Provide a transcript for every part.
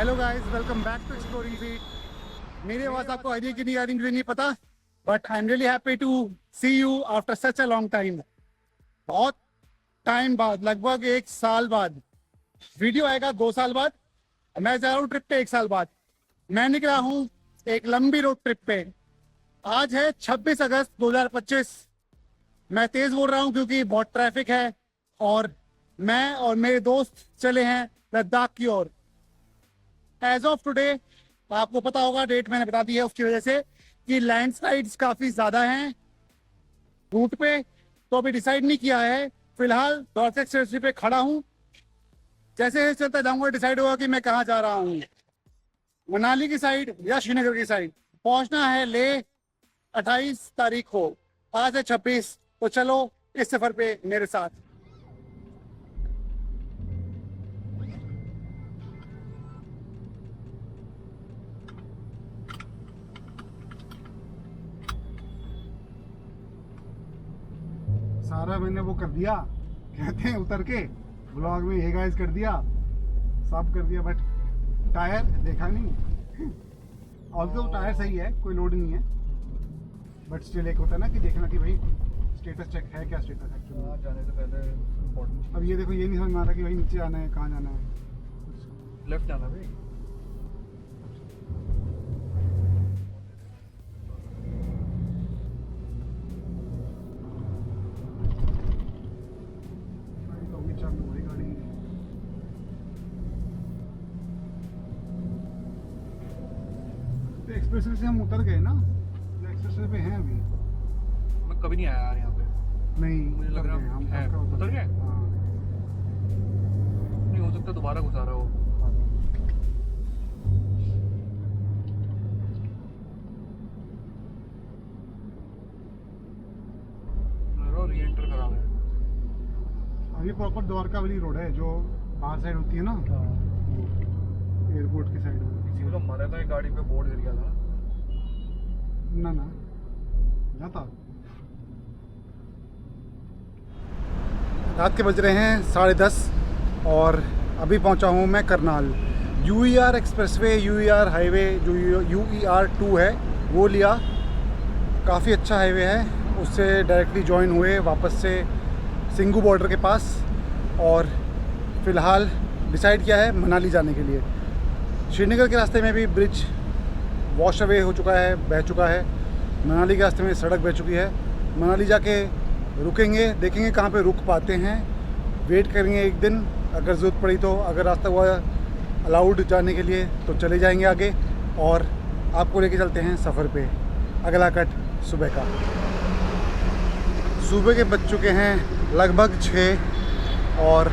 Hello guys, welcome back to exploring feet. मेरी आवाज आपको आ रही है कि नहीं आ रही मुझे नहीं पता, but I am really happy to see you after such a long time. बहुत टाइम बाद, लगभग 1 साल बाद वीडियो आएगा। 2 साल बाद मैं जा रहा हूँ ट्रिप पे। 1 साल बाद मैं निकला हूँ एक लंबी रोड ट्रिप पे। आज है 26 अगस्त 2025। मैं तेज बोल रहा हूँ क्योंकि बहुत ट्रैफिक है और मैं और मेरे दोस्त चले हैं लद्दाख की ओर। एज ऑफ टुडे आपको पता होगा, डेट मैंने बता दी है उसकी वजह से कि लैंडस्लाइड्स काफी ज्यादा हैं रूट पे। तो अभी डिसाइड नहीं किया है। फिलहाल डॉर्सेट स्टेशन पे खड़ा हूँ। जैसे चलता जाऊंगा डिसाइड होगा कि मैं कहाँ जा रहा हूँ, मनाली की साइड या श्रीनगर की साइड। पहुंचना है ले 28 तारीख को, आज है 26। तो चलो इस सफर पे मेरे साथ। सारा मैंने वो कर दिया, कहते हैं उतर के ब्लॉग में ये गाइस कर दिया, सब कर दिया, बट टायर देखा नहीं। ऑल तो टायर सही है, कोई लोड नहीं है, बट स्टिल एक होता है ना कि देखना कि भाई स्टेटस चेक है क्या स्टेटस एक्चुअली जाने से पहले इम्पोर्टेंट। अब ये देखो, ये नहीं समझ में आ रहा कि भाई नीचे आना है, कहाँ जाना है। लेफ्ट जाना भाई। तो अभी चालू हो रही गाड़ी। तो एक्सप्रेसवे से हम उतर गए ना, एक्सप्रेसवे पे हैं अभी। मैं कभी नहीं आया यार यहाँ पे। नहीं, मुझे लग उतर रहा गए हम, है पक्का उतर गए। हाँ। नहीं हो सकता दोबारा घुसा रहा हो। री एंटर करा है। अभी प्रॉपर द्वारका वाली रोड है जो बाहर साइड होती है ना, एयरपोर्ट की साइड में। किसी को तो मरा था, एक गाड़ी पे बोर्ड गिर गया था। ना ना जाता। रात के बज रहे हैं 10:30 और अभी पहुंचा हूं मैं करनाल। यूईआर एक्सप्रेसवे, यूईआर हाईवे जो यूईआर 2 है वो लिया। काफ़ी अच्छा हाईवे है, उससे डायरेक्टली ज्वाइन हुए वापस से सिंगू बॉर्डर के पास। और फ़िलहाल डिसाइड किया है मनाली जाने के लिए। श्रीनगर के रास्ते में भी ब्रिज वॉश अवे हो चुका है, बह चुका है। मनाली के रास्ते में सड़क बह चुकी है। मनाली जाके रुकेंगे, देखेंगे कहाँ पे रुक पाते हैं, वेट करेंगे एक दिन, अगर ज़रूरत पड़ी तो, अगर रास्ता हुआ अलाउड जाने के लिए तो चले जाएंगे आगे। और आपको लेके चलते हैं सफ़र पे। अगला कट सुबह का। सुबह के बज चुके हैं लगभग 6 और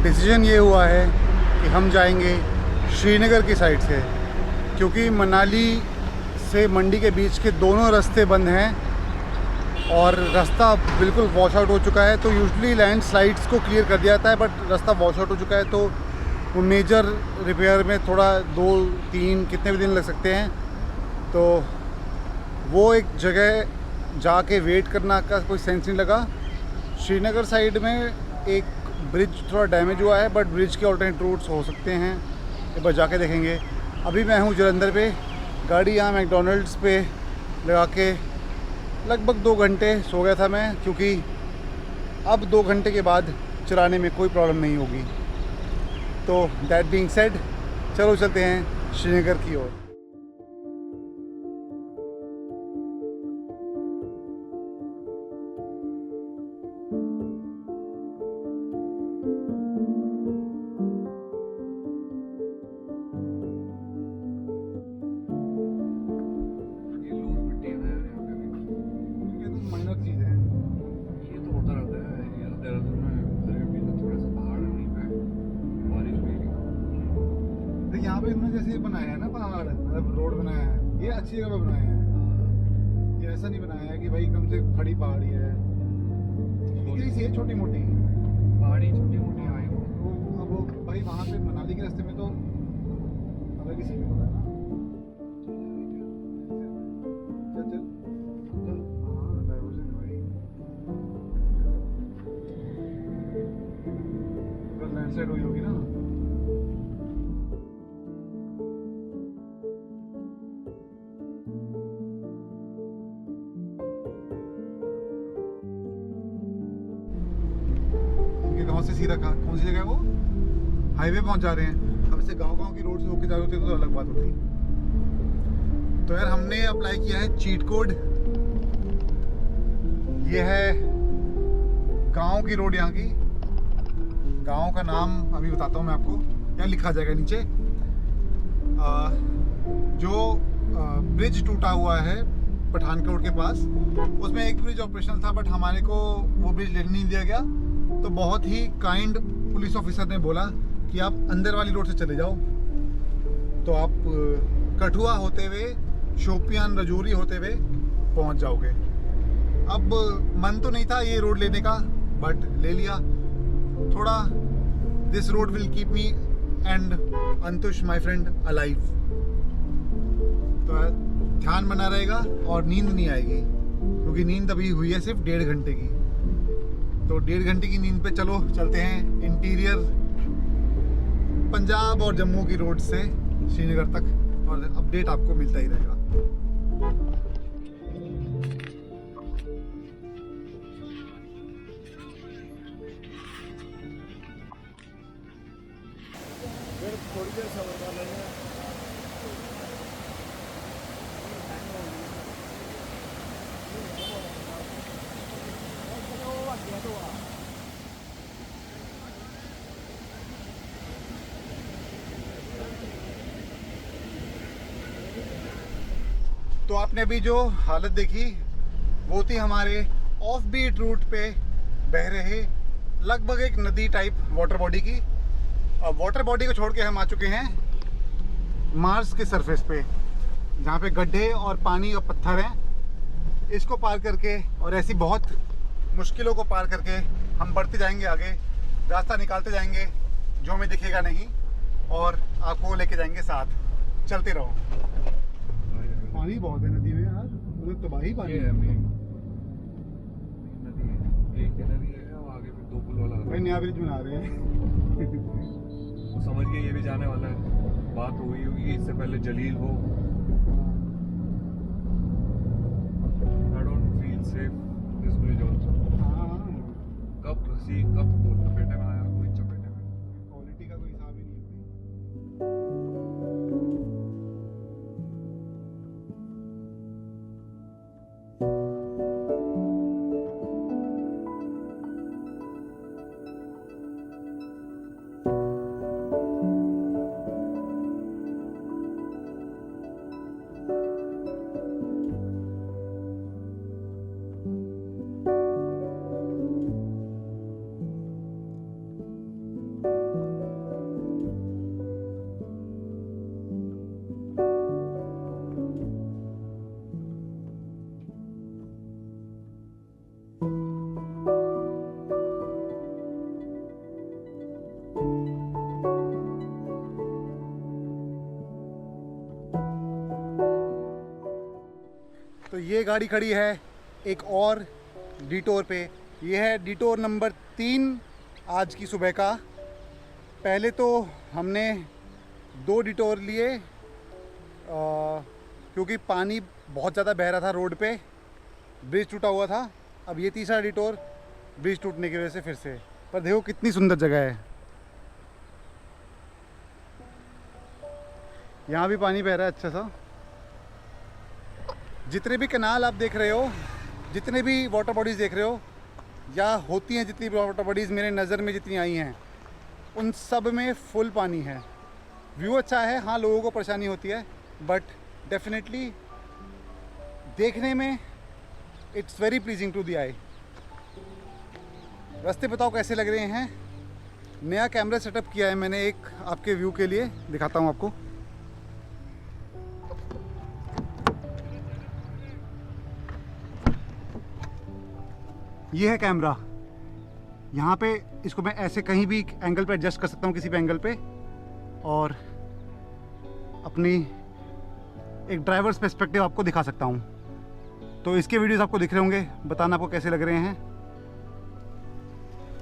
डिसीजन ये हुआ है कि हम जाएंगे श्रीनगर की साइड से, क्योंकि मनाली से मंडी के बीच के दोनों रास्ते बंद हैं और रास्ता बिल्कुल वॉश आउट हो चुका है। तो यूजुअली लैंड स्लाइड्स को क्लियर कर दिया जाता है, बट रास्ता वॉश आउट हो चुका है, तो वो मेजर रिपेयर में थोड़ा 2-3 कितने भी दिन लग सकते हैं। तो वो एक जगह जाके वेट करना का कोई सेंस नहीं लगा। श्रीनगर साइड में एक ब्रिज थोड़ा डैमेज हुआ है, बट ब्रिज के ऑल्टरनेट रूट्स हो सकते हैं, एक बार जाके देखेंगे। अभी मैं हूँ जलंधर पे, गाड़ी यहाँ मैकडोनल्ड्स पे लगा के लगभग 2 घंटे सो गया था मैं, क्योंकि अब 2 घंटे के बाद चलाने में कोई प्रॉब्लम नहीं होगी। तो दैट बीइंग सेड, चलो चलते हैं श्रीनगर की ओर। ये लूज मिट्टी है यार यहाँ पे भी। ये तो माइनर चीज़ है। ये तो होता रहता है। ये तो देहरादून में भी तो थोड़ा सा पहाड़ है वहीं पे, बारिश हुई। तो यहाँ पे इन्होंने जैसे बनाया है ना पहाड़, मतलब रोड बनाया है, ये अच्छी जगह पे बनाया है। ये ऐसा नहीं बनाया है कि भाई एकदम से खड़ी पहाड़ी है, सी है छोटी मोटी। पहाड़ी छोटी मोटी आई हो। तो अब वो भाई वहाँ पे मनाली के रास्ते में तो अलग ही सीन होता है ना। चल चल, हाँ डाइवर्जन है भाई, लैंडस्लाइड हुई होगी ना। से सीधा कौन सी जगह है वो, हाईवे पहुंच जा रहे हैं। अब से गांव की रोड से होके जा रहे होते तो अलग बात होती। तो यार हमने अप्लाई किया है चीट कोड। ये है गांव की रोड, यहाँ की गांव का नाम अभी बताता हूँ मैं आपको, क्या लिखा जाएगा नीचे। जो ब्रिज टूटा हुआ है पठानकोट के पास, उसमें एक ब्रिज ऑपरेशनल था बट हमारे को वो ब्रिज लेने नहीं दिया गया। तो बहुत ही काइंड पुलिस ऑफिसर ने बोला कि आप अंदर वाली रोड से चले जाओ। तो आप कठुआ होते हुए, शोपियान, रजौरी होते हुए पहुंच जाओगे। अब मन तो नहीं था ये रोड लेने का बट ले लिया। थोड़ा this road will keep me and अंतुष माय फ्रेंड अलाइव। तो ध्यान बना रहेगा और नींद नहीं आएगी, क्योंकि नींद अभी हुई है सिर्फ 1.5 घंटे की। तो 1.5 घंटे की नींद पे चलो चलते हैं इंटीरियर पंजाब और जम्मू की रोड से श्रीनगर तक, और अपडेट आपको मिलता ही रहेगा। थोड़ी देर सबर कर लेंगे। तो आपने अभी जो हालत देखी वो थी हमारे ऑफ बीट रूट पे बह रहे लगभग एक नदी टाइप वाटर बॉडी की। और वाटर बॉडी को छोड़ के हम आ चुके हैं मार्स के सरफेस पे, जहाँ पे गड्ढे और पानी और पत्थर हैं। इसको पार करके और ऐसी बहुत मुश्किलों को पार करके हम बढ़ते जाएंगे आगे, रास्ता निकालते जाएंगे जो हमें दिखेगा नहीं, और आपको लेके जाएंगे साथ। चलते रहो। पानी बहुत है नदी में यार, मतलब तबाही पानी ये है। मेन नदी है, एक नदी है और आगे भी 2 पुल वाला भाई नया ब्रिज बना रहे हैं। वो समझ गए ये भी जाने वाला है। बात हुई होगी इससे पहले जलील हो। I don't feel safe this bridge also। कब फंसी कब चपेटे में आया, कोई चपेटे में। क्वालिटी का कोई हिसाब ही नहीं है। तो ये गाड़ी खड़ी है एक और डिटोर पे। ये है डिटोर नंबर 3 आज की सुबह का। पहले तो हमने 2 डिटोर लिए क्योंकि पानी बहुत ज़्यादा बह रहा था रोड पे, ब्रिज टूटा हुआ था। अब ये तीसरा डिटोर ब्रिज टूटने की वजह से फिर से। पर देखो कितनी सुंदर जगह है, यहाँ भी पानी बह रहा है अच्छा सा। जितने भी कनाल आप देख रहे हो, जितने भी वाटर बॉडीज़ देख रहे हो या होती हैं, जितनी भी वाटर बॉडीज़ मेरे नज़र में जितनी आई हैं, उन सब में फुल पानी है। व्यू अच्छा है, हाँ लोगों को परेशानी होती है बट डेफिनेटली देखने में it's very pleasing to the eye. रास्ते बताओ कैसे लग रहे हैं। नया कैमरा सेटअप किया है मैंने एक आपके व्यू के लिए, दिखाता हूँ आपको। ये है कैमरा, यहाँ पे इसको मैं ऐसे कहीं भी एंगल पे एडजस्ट कर सकता हूँ, किसी भी एंगल पे, और अपनी एक ड्राइवर्स पर्सपेक्टिव आपको दिखा सकता हूँ। तो इसके वीडियोस आपको दिख रहे होंगे, बताना आपको कैसे लग रहे हैं।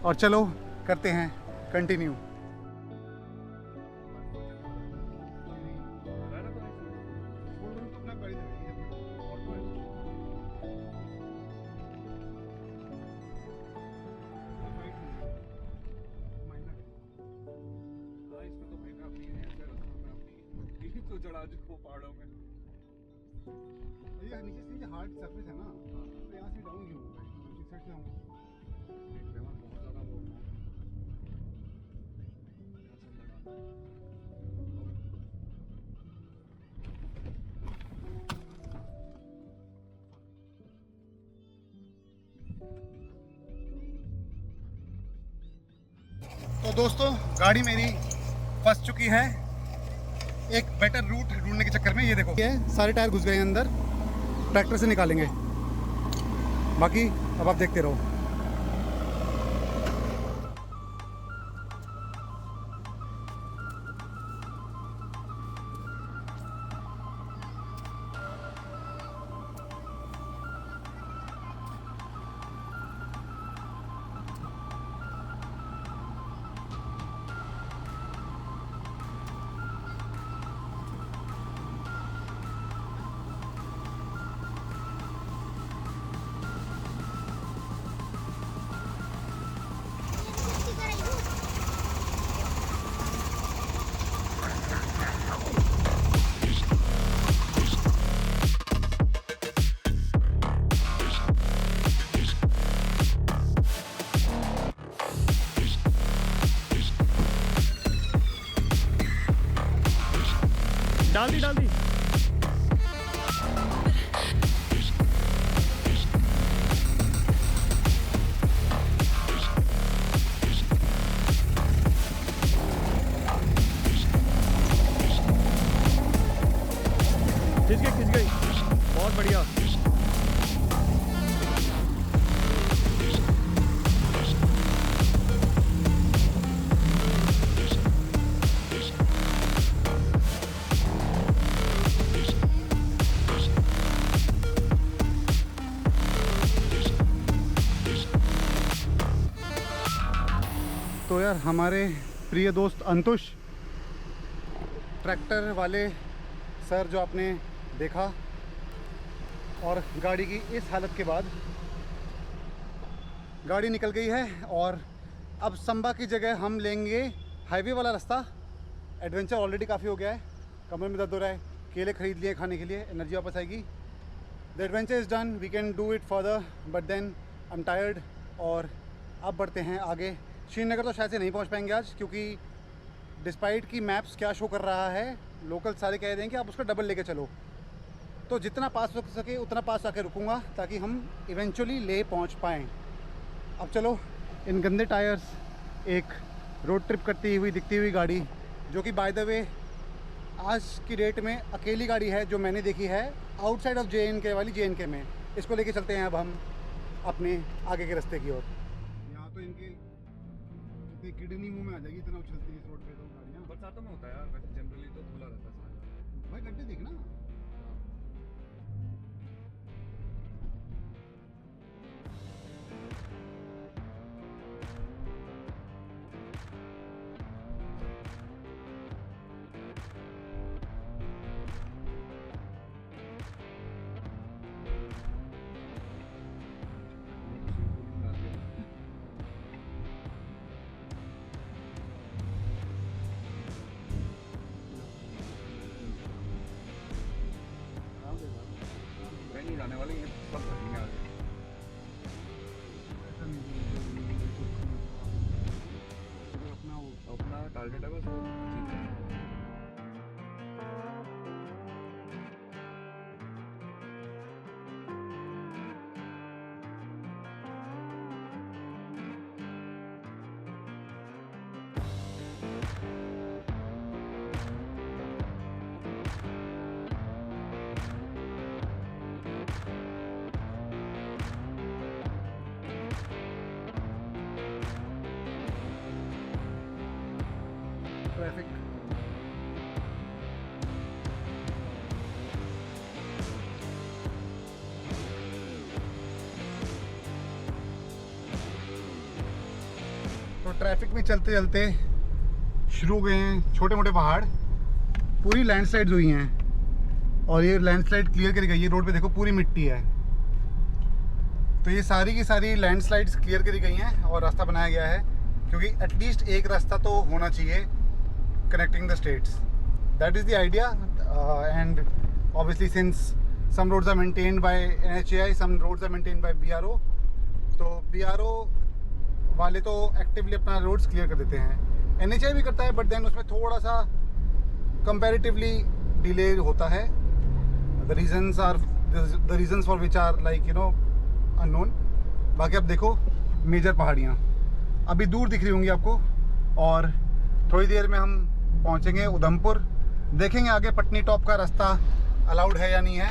और चलो करते हैं कंटिन्यू। आज वो पहाड़ों में। ये नीचे से हार्ड सरफेस है ना, तो यहाँ से डाउन क्यों होगा, दूसरी साइड से आऊँगा। बहुत ज़्यादा वो यहाँ से लगा। तो दोस्तों गाड़ी मेरी फंस चुकी है एक बेटर रूट ढूंढने के चक्कर में। ये देखो ये सारे टायर घुस गए हैं अंदर, ट्रैक्टर से निकालेंगे, बाकी अब आप देखते रहो। डाल दी खिंच गई बहुत बढ़िया। तो यार हमारे प्रिय दोस्त अंतुष, ट्रैक्टर वाले सर जो आपने देखा, और गाड़ी की इस हालत के बाद गाड़ी निकल गई है और अब संबा की जगह हम लेंगे हाईवे वाला रास्ता। एडवेंचर ऑलरेडी काफ़ी हो गया है, कमर में दर्द हो रहा है, केले खरीद लिए खाने के लिए, एनर्जी वापस आएगी। The adventure is done, we can do it further but then I am tired. और अब बढ़ते हैं आगे। श्रीनगर तो शायद से नहीं पहुंच पाएंगे आज, क्योंकि डिस्पाइट की मैप्स क्या शो कर रहा है, लोकल सारे कह रहे हैं कि आप उसका डबल लेके चलो। तो जितना पास रुक सके उतना पास आके रुकूंगा ताकि हम इवेंचुअली ले पहुंच पाएँ। अब चलो, इन गंदे टायर्स एक रोड ट्रिप करती हुई दिखती हुई गाड़ी, जो कि बाय द वे आज की डेट में अकेली गाड़ी है जो मैंने देखी है आउटसाइड ऑफ JNK वाली JNK में। इसको लेके चलते हैं अब हम अपने आगे के रास्ते की ओर। यहाँ तो इनके किडनी मुंह में आ जाएगी, इतना उछलती है इस रोड पे तो गाड़ियाँ। बरसातों में होता है यार, वैसे जनरली तो खुला रहता है सारा। भाई गड्ढे देखना। नहीं जाने वाले ये सब खरीदने आ गए। अपना टारगेट है बस वो ठीक है। ट्रैफिक तो ट्रैफिक में चलते चलते शुरू हो गए हैं छोटे मोटे पहाड़। पूरी लैंडस्लाइड्स हुई हैं और ये लैंडस्लाइड क्लियर करी गई है। रोड पे देखो पूरी मिट्टी है, तो ये सारी की सारी लैंडस्लाइड्स क्लियर करी गई हैं और रास्ता बनाया गया है, क्योंकि एटलीस्ट एक रास्ता तो होना चाहिए connecting the states. that is the idea. And obviously since some roads are maintained by NHAI, some roads are maintained by BRO, तो BRO वाले तो एक्टिवली अपना रोड्स क्लियर कर देते हैं. NHAI भी करता है, बट देन उसमें थोड़ा सा कंपैरेटिवली डिले होता है. The reasons for which are like you know unknown. बाकी अब देखो मेजर पहाड़ियाँ अभी दूर दिख रही होंगी आपको, और थोड़ी देर में हम पहुँचेंगे उधमपुर. देखेंगे आगे पटनी टॉप का रास्ता अलाउड है या नहीं है,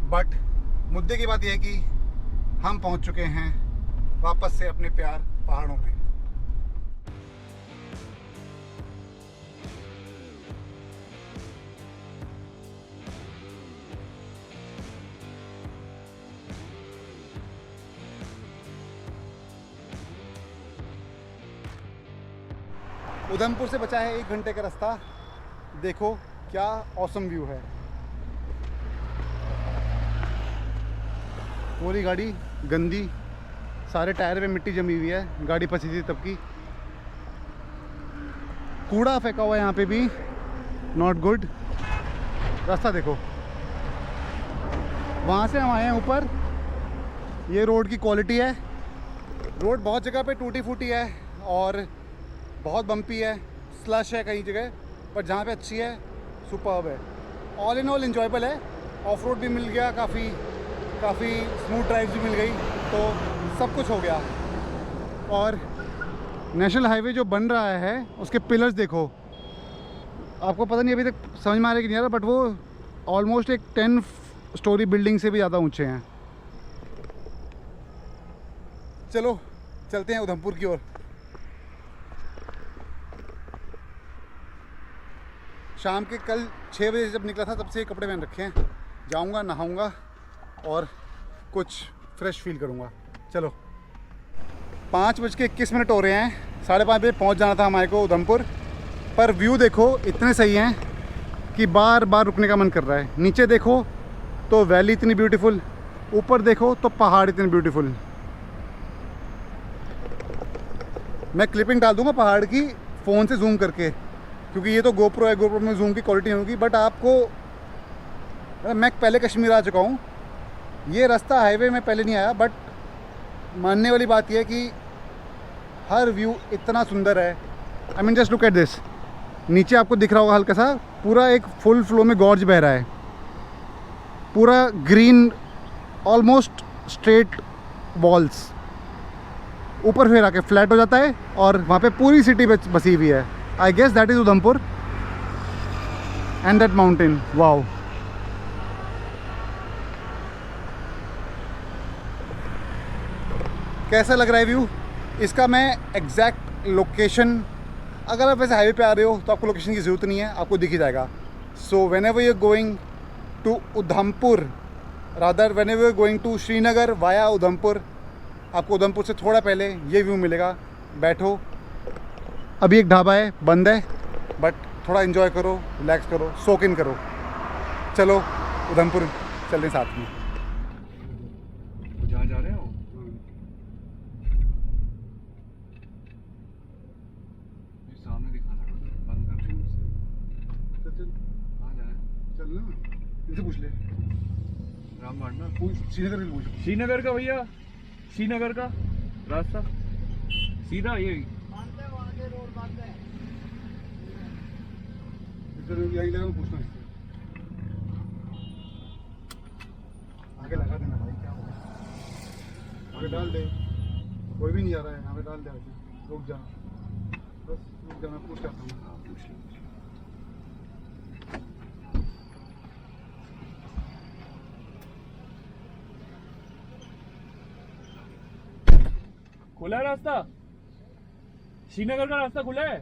बट मुद्दे की बात यह है कि हम पहुँच चुके हैं वापस से अपने प्यार पहाड़ों में. उधमपुर से बचा है 1 घंटे का रास्ता. देखो क्या ऑसम व्यू है. पूरी गाड़ी गंदी, सारे टायर में मिट्टी जमी हुई है, गाड़ी फंसी थी तब की. कूड़ा फेंका हुआ है यहाँ पे भी, नॉट गुड. रास्ता देखो, वहाँ से हम आए हैं ऊपर. ये रोड की क्वालिटी है. रोड बहुत जगह पे टूटी फूटी है और बहुत बम्पी है, स्लश है कई जगह, पर जहाँ पे अच्छी है सुपर्ब है. ऑल इन ऑल इंजॉयबल है. ऑफ रोड भी मिल गया, काफ़ी स्मूथ ड्राइव भी मिल गई, तो सब कुछ हो गया. और नेशनल हाईवे जो बन रहा है उसके पिलर्स देखो, आपको पता नहीं अभी तक समझ में आ रहा है कि नहीं आ रहा, बट वो ऑलमोस्ट एक 10 स्टोरी बिल्डिंग से भी ज़्यादा ऊंचे हैं. चलो चलते हैं उधमपुर की ओर. शाम के कल 6 बजे जब निकला था तब से ये कपड़े मैंने रखे हैं. जाऊंगा, नहाऊंगा और कुछ फ्रेश फील करूंगा. चलो 5:21 हो रहे हैं. 5:30 बजे पहुंच जाना था हमारे को उधमपुर. पर व्यू देखो इतने सही हैं कि बार बार रुकने का मन कर रहा है. नीचे देखो तो वैली इतनी ब्यूटीफुल, ऊपर देखो तो पहाड़ इतने ब्यूटीफुल. मैं क्लिपिंग डाल दूंगा पहाड़ की फ़ोन से जूम करके, क्योंकि ये तो गोप्रो है, गोप्रो में जूम की क्वालिटी होगी. बट आपको, मैं पहले कश्मीर आ चुका हूँ, ये रास्ता हाईवे में पहले नहीं आया, बट मानने वाली बात यह है कि हर व्यू इतना सुंदर है. I mean just look at this. नीचे आपको दिख रहा होगा हल्का सा, पूरा एक फुल फ्लो में गॉर्ज बह रहा है, पूरा ग्रीन, ऑलमोस्ट स्ट्रेट वॉल्स. ऊपर फिर आके फ्लैट हो जाता है और वहाँ पे पूरी सिटी बसी हुई है. I guess that is Udhampur and that mountain. Wow. कैसा लग रहा है व्यू इसका? मैं एग्जैक्ट लोकेशन, अगर आप वैसे हाईवे पे आ रहे हो तो आपको लोकेशन की ज़रूरत नहीं है, आपको दिख ही जाएगा. सो whenever you're going to Udhampur, rather whenever you're going to Srinagar via Udhampur, आपको उधमपुर से थोड़ा पहले ये व्यू मिलेगा. बैठो, अभी एक ढाबा है, बंद है, बट थोड़ा एंजॉय करो, रिलैक्स करो, सोक इन करो. चलो उधमपुर चलने साथ में. जहाँ जा रहे हो ये सामने दिखाना बंद कर दो. कहाँ जाए? चल ना, इनसे पूछ ले. रामबाण ना, श्रीनगर में पूछ. श्रीनगर का भैया, श्रीनगर का रास्ता सीधा ये यही लगा, पूछना है. आगे लगा देना भाई, क्या होगा. आगे डाल दे, कोई भी नहीं आ रहा है. आगे डाल दे, रुक जा, बस रुक जा, मैं पूछ जाता हूँ. खुला है रास्ता, श्रीनगर का रास्ता खुला है.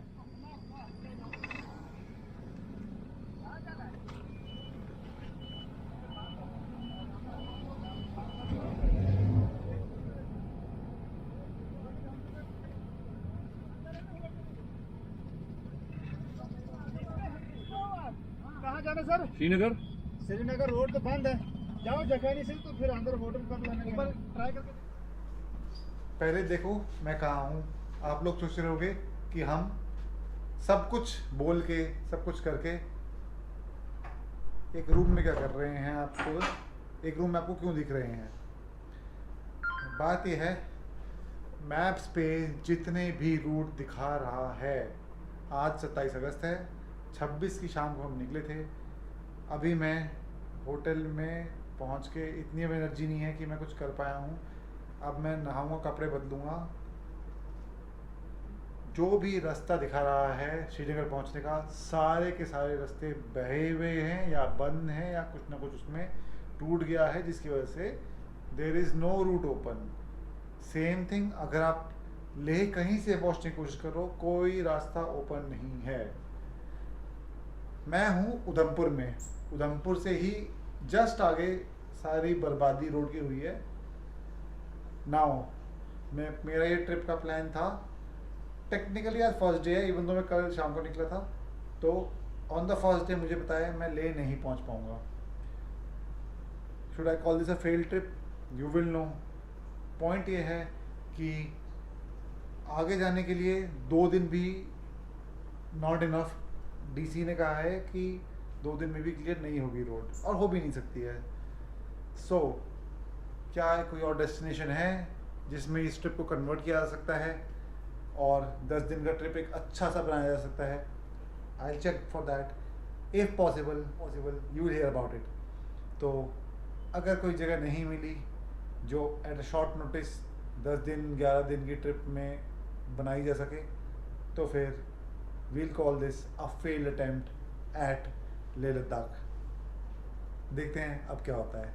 कहाँ जाना सर? श्रीनगर. श्रीनगर रोड तो बंद है, जाओ जखैनी से, तो फिर अंदर होटल कर लेने. ऊपर ट्राई करके पहले देखो मैं कहाँ हूँ. आप लोग सोच रहे होगे कि हम सब कुछ बोल के, सब कुछ करके एक रूम में क्या कर रहे हैं आपको, एक रूम में आपको क्यों दिख रहे हैं। बात यह है, मैप्स पे जितने भी रूट दिखा रहा है, आज 27 अगस्त है, 26 की शाम को हम निकले थे। अभी मैं होटल में पहुंच के इतनी अब एनर्जी नहीं है कि मैं कुछ कर पाया हूं। अब मैं नहाऊंगा, कपड़े बदलूंगा। जो भी रास्ता दिखा रहा है श्रीनगर पहुंचने का, सारे के सारे रास्ते बहे हुए हैं या बंद हैं या कुछ ना कुछ उसमें टूट गया है, जिसकी वजह से there is no route open. Same thing अगर आप लेह कहीं से पहुंचने की कोशिश करो, कोई रास्ता ओपन नहीं है। मैं हूँ उधमपुर में, उधमपुर से ही जस्ट आगे सारी बर्बादी रोड की हुई है। नाउ मेरा ये ट्रिप का प्लान था, टेक्निकली आज फर्स्ट डे है, इवन दो मैं कल शाम को निकला था, तो ऑन द फर्स्ट डे मुझे बताया मैं ले नहीं पहुंच पाऊंगा। Should I call this a failed trip? You will know. Point ये है कि आगे जाने के लिए 2 दिन भी नॉट इनफ। डीसी ने कहा है कि 2 दिन में भी क्लियर नहीं होगी रोड, और हो भी नहीं सकती है। सो क्या कोई और डेस्टिनेशन है जिसमें इस ट्रिप को कन्वर्ट किया जा सकता है और 10 दिन का ट्रिप एक अच्छा सा बनाया जा सकता है? I check for that. If possible you will hear about it. तो अगर कोई जगह नहीं मिली जो एट अ शॉर्ट नोटिस 10 दिन 11 दिन की ट्रिप में बनाई जा सके, तो फिर we'll call this a failed attempt at Leh Ladakh. देखते हैं अब क्या होता है।